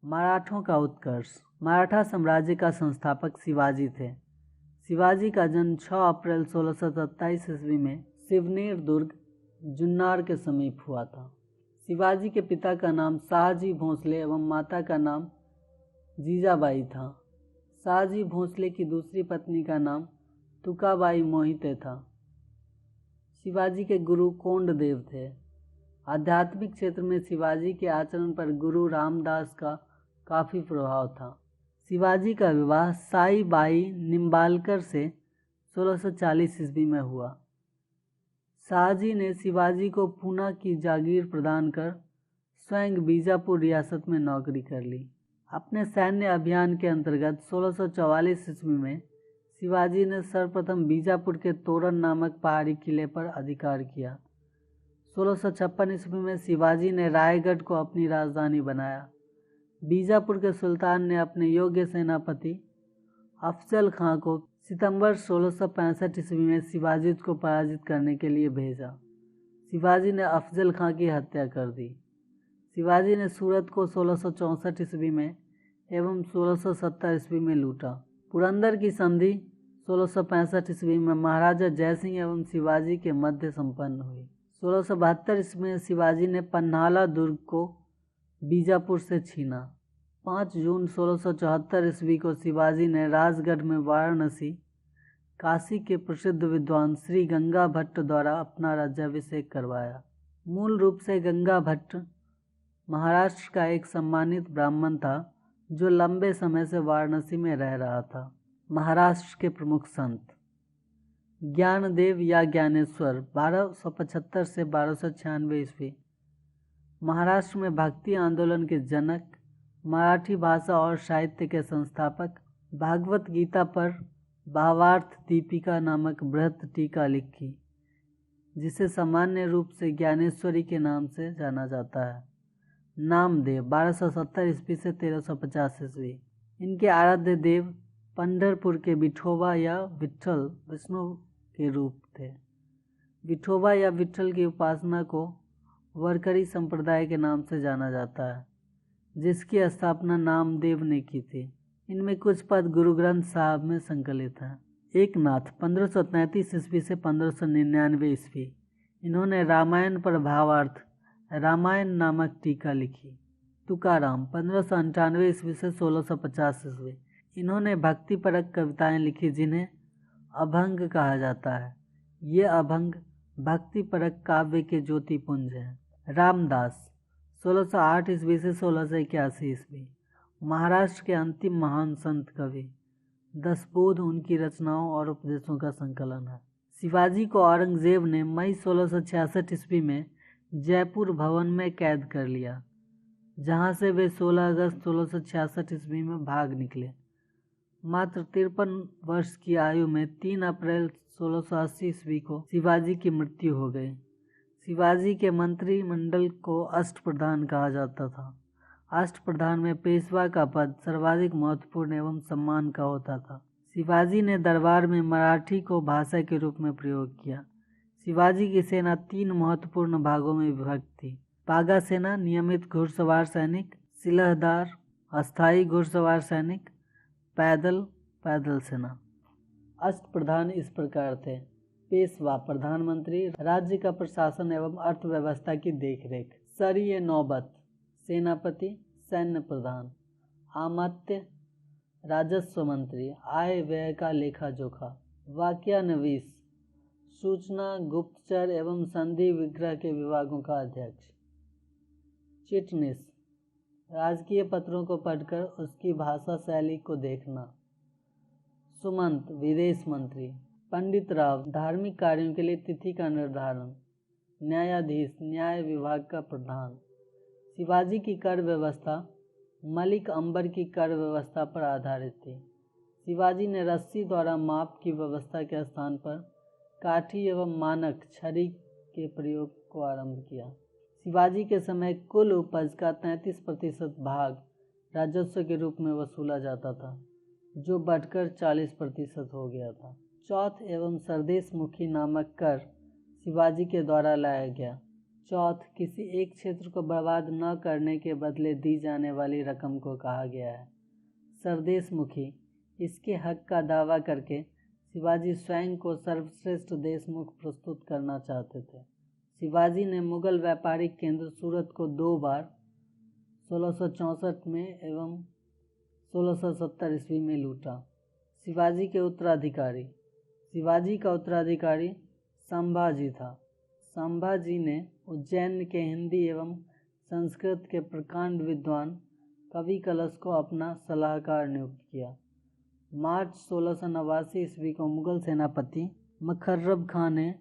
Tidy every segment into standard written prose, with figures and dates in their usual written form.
मराठों का उत्कर्ष। मराठा साम्राज्य का संस्थापक शिवाजी थे। शिवाजी का जन्म 6 अप्रैल 1627 ईस्वी में शिवनेर दुर्ग, जुन्नर के समीप हुआ था। शिवाजी के पिता का नाम शाहजी भोंसले एवं माता का नाम जीजाबाई था। शाहजी भोंसले की दूसरी पत्नी का नाम तुकाबाई मोहिते था। शिवाजी के गुरु कोंडदेव थे। आध्यात्मिक क्षेत्र में शिवाजी के आचरण पर गुरु रामदास का काफ़ी प्रभाव था। शिवाजी का विवाह साई बाई निम्बालकर से 1640 ईस्वी में हुआ। शाहजी ने शिवाजी को पूना की जागीर प्रदान कर स्वयं बीजापुर रियासत में नौकरी कर ली। अपने सैन्य अभियान के अंतर्गत 1644 ईस्वी में शिवाजी ने सर्वप्रथम बीजापुर के तोरण नामक पहाड़ी किले पर अधिकार किया। 1656 ईस्वी में शिवाजी ने रायगढ़ को अपनी राजधानी बनाया। बीजापुर के सुल्तान ने अपने योग्य सेनापति अफजल खां को सितंबर 1665 ईस्वी में शिवाजी को पराजित करने के लिए भेजा। शिवाजी ने अफजल खां की हत्या कर दी। शिवाजी ने सूरत को 1664 ईस्वी में एवं 1670 ईस्वी में लूटा। पुरंदर की संधि 1665 ईस्वी में महाराजा जयसिंह एवं शिवाजी के मध्य संपन्न हुई। 1672 ईस्वी में शिवाजी ने पन्हाला दुर्ग को बीजापुर से छीना। 5 जून 1674 ईस्वी को शिवाजी ने राजगढ़ में वाराणसी, काशी के प्रसिद्ध विद्वान श्री गंगा भट्ट द्वारा अपना राज्याभिषेक करवाया। मूल रूप से गंगा भट्ट महाराष्ट्र का एक सम्मानित ब्राह्मण था जो लंबे समय से वाराणसी में रह रहा था। महाराष्ट्र के प्रमुख संत ज्ञानदेव या ज्ञानेश्वर 1275 से 1296 ईस्वी, महाराष्ट्र में भक्ति आंदोलन के जनक, मराठी भाषा और साहित्य के संस्थापक, भागवत गीता पर भावार्थ दीपिका नामक बृहत टीका लिखी जिसे सामान्य रूप से ज्ञानेश्वरी के नाम से जाना जाता है। नामदेव 1270 ईस्वी से 1350 ईस्वी, इनके आराध्य देव पंढरपुर के विठोबा या विट्ठल विष्णु के रूप थे। विठोबा या विट्ठल की उपासना को वरकरी संप्रदाय के नाम से जाना जाता है जिसकी स्थापना नामदेव ने की थी। इनमें कुछ पद गुरु ग्रंथ साहब में संकलित हैं। एकनाथ 1533 ईस्वी से 1599 ईस्वी, इन्होंने रामायण पर भावार्थ रामायण नामक टीका लिखी। तुकाराम 1598 ईस्वी से 1650 ईस्वी, इन्होंने भक्तिपरक कविताएं लिखी जिन्हें अभंग कहा जाता है। ये अभंग भक्तिपरक काव्य के ज्योतिपुंज हैं। रामदास 1608 ईस्वी से 1681 ईस्वी, महाराष्ट्र के अंतिम महान संत कवि। 10 बोध उनकी रचनाओं और उपदेशों का संकलन है। शिवाजी को औरंगजेब ने मई 1666 ईस्वी में जयपुर भवन में कैद कर लिया, जहां से वे 16 अगस्त 1666 ईस्वी में भाग निकले। मात्र 53 वर्ष की आयु में 3 अप्रैल 1680 ईस्वी को शिवाजी की मृत्यु हो गई। शिवाजी के मंत्रिमंडल को अष्टप्रधान कहा जाता था। अष्टप्रधान में पेशवा का पद सर्वाधिक महत्वपूर्ण एवं सम्मान का होता था। शिवाजी ने दरबार में मराठी को भाषा के रूप में प्रयोग किया। शिवाजी की सेना 3 महत्वपूर्ण भागों में विभक्त थी। पागा सेना नियमित घुड़सवार सैनिक, सिलहदार अस्थायी घुड़सवार सैनिक, पैदल सेना। अष्टप्रधान इस प्रकार थे: पेशवा प्रधानमंत्री, राज्य का प्रशासन एवं अर्थव्यवस्था की देखरेख। सर-ए नौबत सेनापति, सैन्य प्रधान। आमात्य राजस्व मंत्री, आय व्यय का लेखा जोखा। वाक्यानवीस सूचना, गुप्तचर एवं संधि विग्रह के विभागों का अध्यक्ष। चिटनिस राजकीय पत्रों को पढ़कर उसकी भाषा शैली को देखना। सुमंत विदेश मंत्री। पंडित राव धार्मिक कार्यों के लिए तिथि का निर्धारण। न्यायाधीश न्याय विभाग का प्रधान। शिवाजी की कर व्यवस्था मलिक अंबर की कर व्यवस्था पर आधारित थी। शिवाजी ने रस्सी द्वारा माप की व्यवस्था के स्थान पर काठी एवं मानक छड़ी के प्रयोग को आरंभ किया। शिवाजी के समय कुल उपज का 33% भाग राजस्व के रूप में वसूला जाता था, जो बढ़कर 40% हो गया था। चौथ एवं सरदेश मुखी नामक कर शिवाजी के द्वारा लाया गया। चौथ, किसी एक क्षेत्र को बर्बाद न करने के बदले दी जाने वाली रकम को कहा गया है। सरदेशमुखी, इसके हक का दावा करके शिवाजी स्वयं को सर्वश्रेष्ठ देशमुख प्रस्तुत करना चाहते थे। शिवाजी ने मुगल व्यापारिक केंद्र सूरत को 2 बार 1664 में एवं 1670 ईस्वी में लूटा। शिवाजी के उत्तराधिकारी, शिवाजी का उत्तराधिकारी संभाजी था। संभाजी ने उज्जैन के हिंदी एवं संस्कृत के प्रकांड विद्वान कवि कलश को अपना सलाहकार नियुक्त किया। मार्च 1689 ईस्वी को मुगल सेनापति मखर्रब खां ने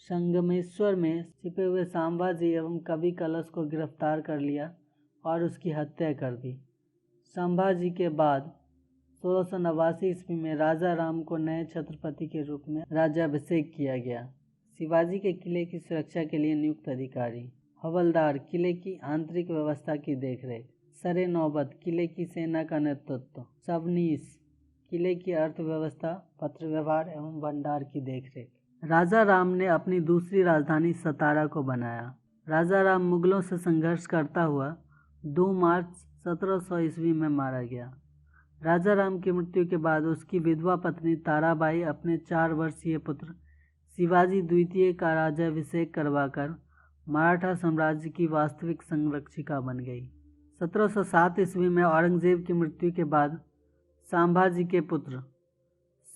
संगमेश्वर में छिपे हुए संभाजी एवं कवि कलश को गिरफ्तार कर लिया और उसकी हत्या कर दी। संभाजी के बाद 1689 ईस्वी में राजा राम को नए छत्रपति के रूप में राज्याभिषेक किया गया। शिवाजी के किले की सुरक्षा के लिए नियुक्त अधिकारी। हवलदार, किले की आंतरिक व्यवस्था की देखरेख। सरे नौबत, किले की सेना का नेतृत्व। सबनीस, किले की अर्थव्यवस्था, पत्र व्यवहार एवं भंडार की देखरेख। राजा राम ने अपनी दूसरी राजधानी सतारा को बनाया। राजा राम मुगलों से संघर्ष करता हुआ 2 मार्च 1700 ईस्वी में मारा गया। राजा राम की मृत्यु के बाद उसकी विधवा पत्नी ताराबाई अपने 4 वर्षीय पुत्र शिवाजी द्वितीय का राज्याभिषेक करवाकर मराठा साम्राज्य की वास्तविक संरक्षिका बन गई। 1707 ईस्वी में औरंगजेब की मृत्यु के बाद संभाजी के पुत्र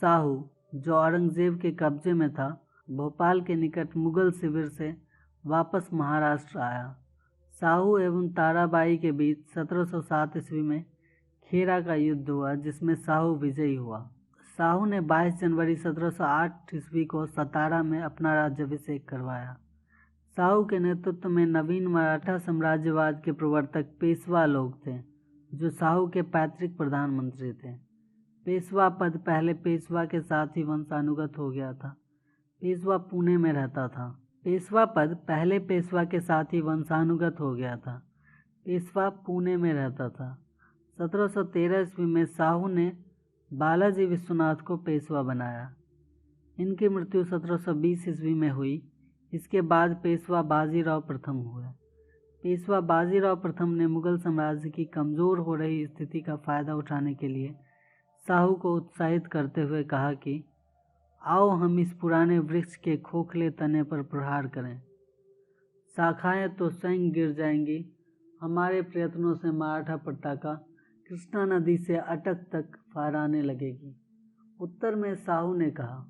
साहू, जो औरंगजेब के कब्जे में था, भोपाल के निकट मुगल शिविर से वापस महाराष्ट्र आया। साहू एवं ताराबाई के बीच 1707 ईस्वी में खेरा का युद्ध हुआ, जिसमें साहू विजयी हुआ। साहू ने 22 जनवरी 1708 ईस्वी को सतारा में अपना राज्याभिषेक करवाया। साहू के नेतृत्व में नवीन मराठा साम्राज्यवाद के प्रवर्तक पेशवा लोग थे, जो साहू के पैतृक प्रधानमंत्री थे। पेशवा पद पहले पेशवा के साथ ही वंशानुगत हो गया था। पेशवा पुणे में रहता था। पेशवा पद पहले पेशवा के साथ ही वंशानुगत हो गया था। पेशवा पुणे में रहता था। 1713 ईस्वी में साहू ने बालाजी विश्वनाथ को पेशवा बनाया। इनकी मृत्यु 1720 ईस्वी में हुई। इसके बाद पेशवा बाजीराव प्रथम हुए। पेशवा बाजीराव प्रथम ने मुगल साम्राज्य की कमज़ोर हो रही स्थिति का फ़ायदा उठाने के लिए साहू को उत्साहित करते हुए कहा कि आओ हम इस पुराने वृक्ष के खोखले तने पर प्रहार करें। शाखाएं तो स्वयं गिर जाएंगी। हमारे प्रयत्नों से मराठा पताका कृष्णा नदी से अटक तक फहराने लगेगी। उत्तर में साहू ने कहा,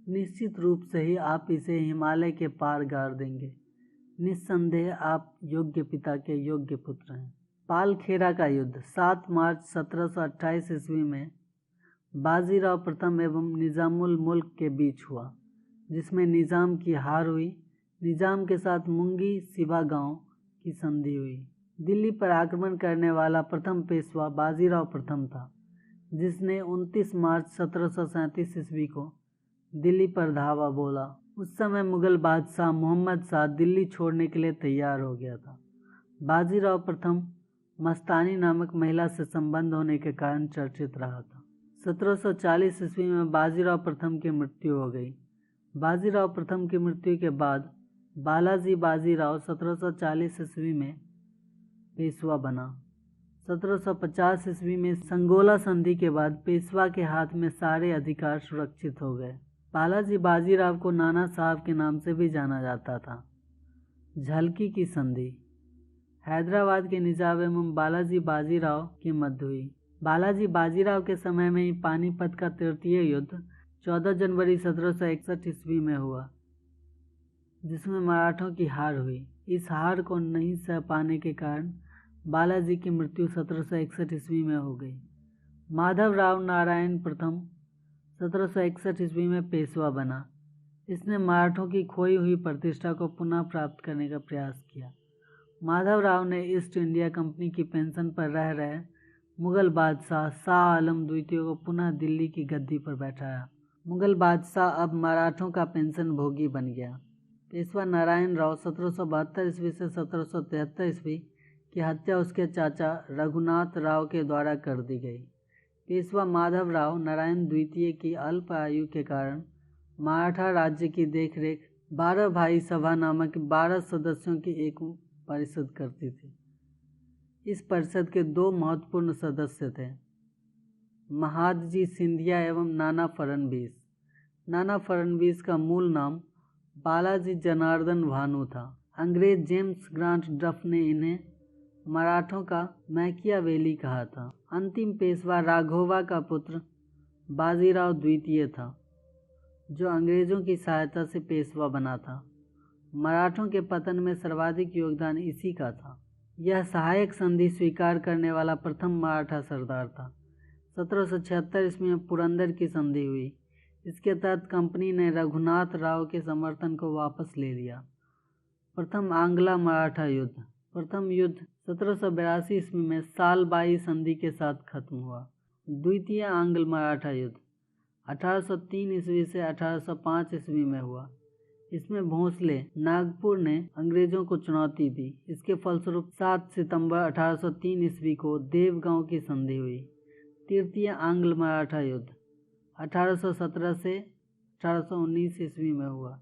निश्चित रूप से ही आप इसे हिमालय के पार गाड़ देंगे। निस्संदेह आप योग्य पिता के योग्य पुत्र हैं। पालखेरा का युद्ध 7 मार्च 1728 ईस्वी में बाजीराव प्रथम एवं निजामुल मुल्क के बीच हुआ, जिसमें निजाम की हार हुई। निजाम के साथ मुंगी सिबा गांव की संधि हुई। दिल्ली पर आक्रमण करने वाला प्रथम पेशवा बाजीराव प्रथम था, जिसने 29 मार्च 1737 ईस्वी को दिल्ली पर धावा बोला। उस समय मुगल बादशाह मोहम्मद शाह दिल्ली छोड़ने के लिए तैयार हो गया था। बाजीराव प्रथम मस्तानी नामक महिला से संबंध होने के कारण चर्चित रहा था। 1740 ईस्वी में बाजीराव प्रथम की मृत्यु हो गई। बाजीराव प्रथम की मृत्यु के बाद बालाजी बाजीराव 1740 ईस्वी में पेशवा बना। 1750 ईस्वी में संगोला संधि के बाद पेशवा के हाथ में सारे अधिकार सुरक्षित हो गए। बालाजी बाजीराव को नाना साहब के नाम से भी जाना जाता था। झलकी की संधि हैदराबाद के निजाम एवं बालाजी बाजीराव के मध्य हुई। बालाजी बाजीराव के समय में ही पानीपत का तृतीय युद्ध 14 जनवरी 1761 ईस्वी में हुआ, जिसमें मराठों की हार हुई। इस हार को नहीं सह पाने के कारण बालाजी की मृत्यु 1761 ईस्वी में हो गई। माधवराव नारायण प्रथम 1761 ईस्वी में पेशवा बना। इसने मराठों की खोई हुई प्रतिष्ठा को पुनः प्राप्त करने का प्रयास किया। माधवराव ने ईस्ट इंडिया कंपनी की पेंशन पर रह रहे मुगल बादशाह शाह आलम द्वितीय को पुनः दिल्ली की गद्दी पर बैठाया। मुगल बादशाह अब मराठों का पेंशन भोगी बन गया। पेशवा नारायण राव 1772 ईस्वी से 1773 ईस्वी की हत्या उसके चाचा रघुनाथ राव के द्वारा कर दी गई। पेशवा माधवराव नारायण द्वितीय की अल्प आयु के कारण मराठा राज्य की देखरेख 12 भाई सभा नामक 12 सदस्यों की एक परिषद करती थी। इस परिषद के 2 महत्वपूर्ण सदस्य थे, महादजी सिंधिया एवं नाना फडणवीस। नाना फडणवीस का मूल नाम बालाजी जनार्दन भानु था। अंग्रेज जेम्स ग्रांट डफ ने इन्हें मराठों का मैकियावेली कहा था। अंतिम पेशवा राघोबा का पुत्र बाजीराव द्वितीय था, जो अंग्रेजों की सहायता से पेशवा बना था। मराठों के पतन में सर्वाधिक योगदान इसी का था। यह सहायक संधि स्वीकार करने वाला प्रथम मराठा सरदार था। 1776 ईस्वी में पुरंदर की संधि हुई। इसके तहत कंपनी ने रघुनाथ राव के समर्थन को वापस ले लिया। प्रथम आंग्ला मराठा युद्ध। प्रथम युद्ध 1782 ईस्वी में सालबाई संधि के साथ खत्म हुआ। द्वितीय आंग्ल मराठा युद्ध 1803 ईस्वी से 1805 ईस्वी में हुआ। इसमें भोंसले नागपुर ने अंग्रेजों को चुनौती दी। इसके फलस्वरूप 7 सितंबर 1803 ईस्वी को देवगांव की संधि हुई। तृतीय आंग्ल मराठा युद्ध 1817 से 1819 ईस्वी में हुआ।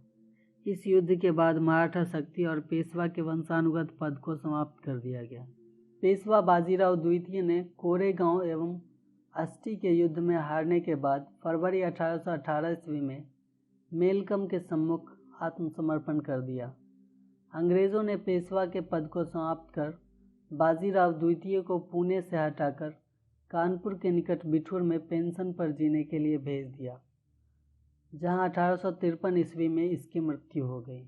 इस युद्ध के बाद मराठा शक्ति और पेशवा के वंशानुगत पद को समाप्त कर दिया गया। पेशवा बाजीराव द्वितीय ने कोरेगांव एवं अस्टी के युद्ध में हारने के बाद फरवरी 1818 ईस्वी में मेलकम के सम्मुख आत्मसमर्पण कर दिया। अंग्रेजों ने पेशवा के पद को समाप्त कर बाजीराव द्वितीय को पुणे से हटाकर कानपुर के निकट बिठूर में पेंशन पर जीने के लिए भेज दिया, जहां 1853 ईस्वी में इसकी मृत्यु हो गई।